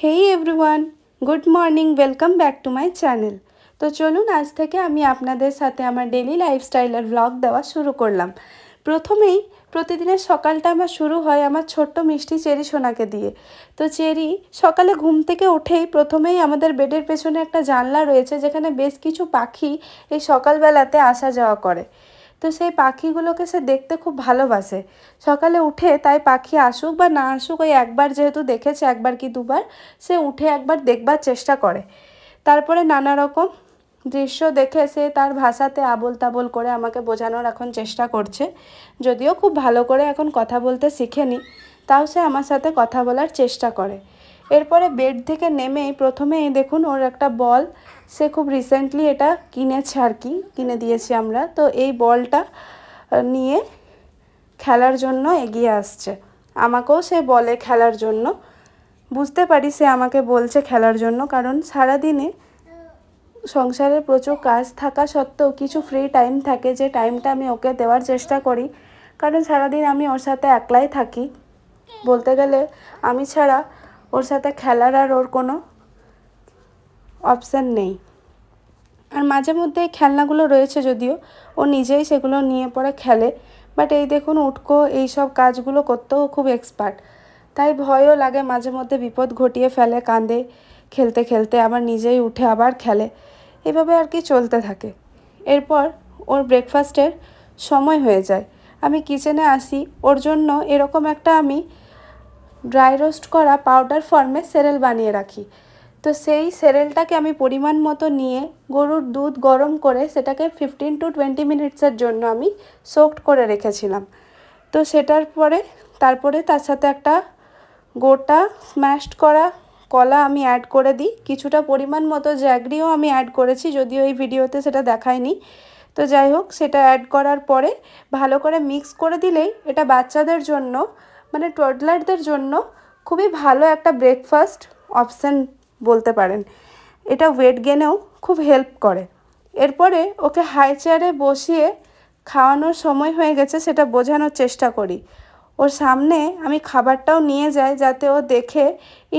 Hey everyone, good morning, welcome back to my channel. তো চলুন আজ থেকে আমি আপনাদের সাথে আমার ডেলি লাইফস্টাইলের ব্লগ দেওয়া শুরু করলাম। প্রথমেই প্রতিদিনের সকালটা আমার শুরু হয় আমার ছোট্ট মিষ্টি চেরি সোনাকে দিয়ে। তো চেরি সকালে ঘুম থেকে উঠেই প্রথমেই আমাদের বেডের পেছনে একটা জানলা রয়েছে যেখানে বেশ কিছু পাখি এই সকালবেলাতে আসা যাওয়া করে। তো সেই পাখিগুলোকে সে দেখতে খুব ভালোবাসে। সকালে উঠে তাই পাখি আসুক বা না আসুক, ওই একবার যেহেতু দেখেছে, একবার কি দুবার, সে উঠে একবার দেখবার চেষ্টা করে। তারপরে নানা রকম দৃশ্য দেখে সে তার ভাষাতে আবোল তাবোল করে আমাকে বোঝানোর এখন চেষ্টা করছে। যদিও খুব ভালো করে এখন কথা বলতে শিখেনি, তাও সে আমার সাথে কথা বলার চেষ্টা করে। এরপরে বেড থেকে নেমেই প্রথমেই দেখুন ওর একটা বল, সে খুব রিসেন্টলি এটা কিনেছে আর কি, কিনে দিয়েছি আমরা। তো এই বলটা নিয়ে খেলার জন্য এগিয়ে আসছে, আমাকেও সে বলে খেলার জন্য। বুঝতে পারি সে আমাকে বলছে খেলার জন্য, কারণ সারাদিনে সংসারের প্রচুর কাজ থাকা সত্ত্বেও কিছু ফ্রি টাইম থাকে, যে টাইমটা আমি ওকে দেওয়ার চেষ্টা করি। কারণ সারাদিন আমি ওর সাথে একলাই থাকি, বলতে গেলে আমি ছাড়া ওর সাথে খেলার আর ওর কোনো অপশান নেই। আর মাঝে মধ্যে এই খেলনাগুলো রয়েছে, যদিও ও নিজেই সেগুলো নিয়ে পড়ে খেলে। বাট এই দেখুন উটকো এইসব কাজগুলো করতেও খুব এক্সপার্ট, তাই ভয়ও লাগে মাঝে মধ্যে বিপদ ঘটিয়ে ফেলে, কাঁদে খেলতে খেলতে, আবার নিজেই উঠে আবার খেলে, এভাবে আর কি চলতে থাকে। এরপর ওর ব্রেকফাস্টের সময় হয়ে যায়, আমি কিচেনে আসি। ওর জন্য এরকম একটা আমি ড্রাই রোস্ট করা পাউডার ফর্মে সেরেল বানিয়ে রাখি। তো সেই সেরেলটাকে আমি পরিমাণ মতো নিয়ে গরুর দুধ গরম করে সেটাকে 15 to 20 মিনিটসের জন্য আমি সোকড করে রেখেছিলাম। তো সেটার পরে তারপরে তার সাথে একটা গোটা স্ম্যাশড করা কলা আমি অ্যাড করে দিই, কিছুটা পরিমাণ মতো জ্যাগরিও আমি অ্যাড করেছি, যদিও এই ভিডিওতে সেটা দেখায়নি। তো যাই হোক, সেটা অ্যাড করার পরে ভালো করে মিক্স করে দিলেই এটা বাচ্চাদের জন্য, মানে টডলারদের জন্য খুবই ভালো একটা ব্রেকফাস্ট অপশান বলতে পারেন। এটা ওয়েট গেনেও খুব হেল্প করে। এরপরে ওকে হাই চেয়ারে বসিয়ে খাওয়ানোর সময় হয়ে গেছে সেটা বোঝানোর চেষ্টা করি। ওর সামনে আমি খাবারটাও নিয়ে যাই যাতে ও দেখে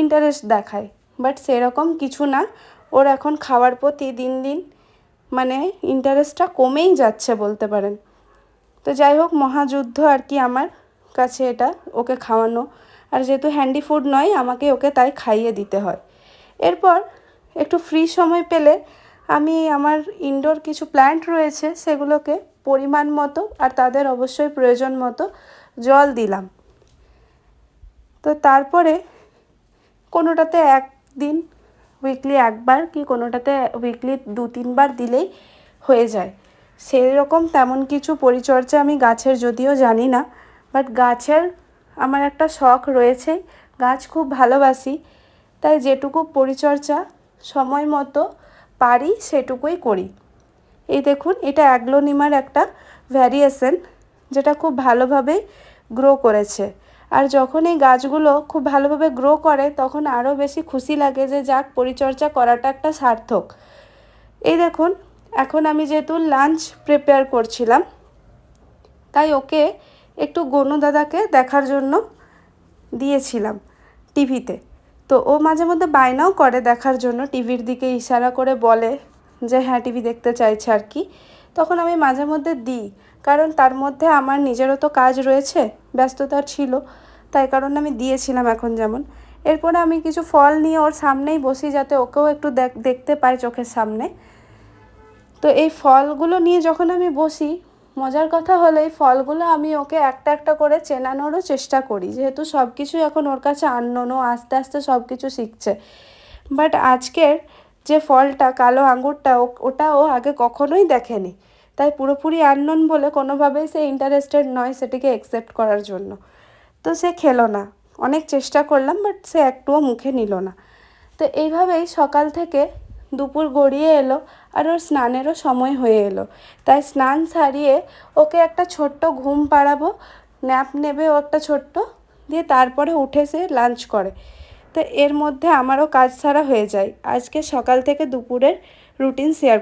ইন্টারেস্ট দেখায়, বাট সেরকম কিছু না। ওর এখন খাওয়ার প্রতি দিন দিন মানে ইন্টারেস্টটা কমেই যাচ্ছে বলতে পারেন। তো যাই হোক, মহাযুদ্ধ আর কি আমার কাছে এটা ওকে খাওয়ানো, আর যেহেতু হ্যান্ডি ফুড নয় আমাকে ওকে তাই খাইয়ে দিতে হয়। এরপর একটু ফ্রি সময় পেলে আমি আমার ইনডোর কিছু প্ল্যান্ট রয়েছে সেগুলোকে পরিমাণ মতো আর তাদের অবশ্যই প্রয়োজন মতো জল দিলাম। তো তারপরে কোনোটাতে একদিন উইকলি একবার, কি কোনোটাতে উইকলি 2-3 বার দিলেই হয়ে যায়। সেই রকম তেমন কিছু পরিচর্যা আমি গাছের যদিও জানি না, বাট গাছের আমার একটা শখ রয়েছে, গাছ খুব ভালোবাসি, তাই যেটুকু পরিচর্যা সময় মতো পারি সেটুকুই করি। এই দেখুন, এটা অ্যাগ্লোনিমার একটা ভ্যারিয়েশন যেটা খুব ভালোভাবে গ্রো করেছে। আর যখন এই গাছগুলো খুব ভালোভাবে গ্রো করে তখন আরও বেশি খুশি লাগে যে যাক, পরিচর্যা করাটা একটা সার্থক। এই দেখুন, এখন আমি যেহেতু লাঞ্চ প্রিপেয়ার করছিলাম, তাই ওকে একটু গনু দাদাকে দেখার জন্য দিয়েছিলাম টিভিতে। তো ও মাঝে মধ্যে বায়নাও করে দেখার জন্য, টিভির দিকে ইশারা করে বলে যে হ্যাঁ টিভি দেখতে চাইছে আর কি। তখন আমি মাঝে মধ্যে দিই, কারণ তার মধ্যে আমার নিজেরও তো কাজ রয়েছে, ব্যস্ততা ছিল, তাই কারণে আমি দিয়েছিলাম এখন যেমন। এরপরে আমি কিছু ফল নিয়ে ওর সামনেই বসি যাতে ওকেও একটু দেখতে পায় চোখের সামনে। তো এই ফলগুলো নিয়ে যখন আমি বসি, মজার কথা হলো এই ফলগুলো আমি ওকে একটা একটা করে চেনানোরও চেষ্টা করি, যেহেতু সব কিছুই এখন ওর কাছে আননোন, ও আস্তে আস্তে সব কিছু শিখছে। বাট আজকের যে ফলটা কালো আঙুরটা, ওটা ও আগে কখনোই দেখেনি, তাই পুরোপুরি আননোন বলে কোনোভাবেই সে ইন্টারেস্টেড নয় সেটিকে অ্যাকসেপ্ট করার জন্য। তো সে খেলো না, অনেক চেষ্টা করলাম বাট সে একটুও মুখে নিল না। তো এইভাবেই সকাল থেকে দুপুর গড়িয়ে এলো আর ওর স্নানেরও সময় হয়ে এলো, তাই স্নান সারিয়ে ওকে একটা ছোট্ট ঘুম পাড়াবো, ন্যাপ নেবে ও একটা ছোট্ট, দিয়ে তারপরে উঠে সে লাঞ্চ করে। তো এর মধ্যে আমারও কাজ সারা হয়ে যায়। আজকে সকাল থেকে দুপুরের রুটিন শেয়ার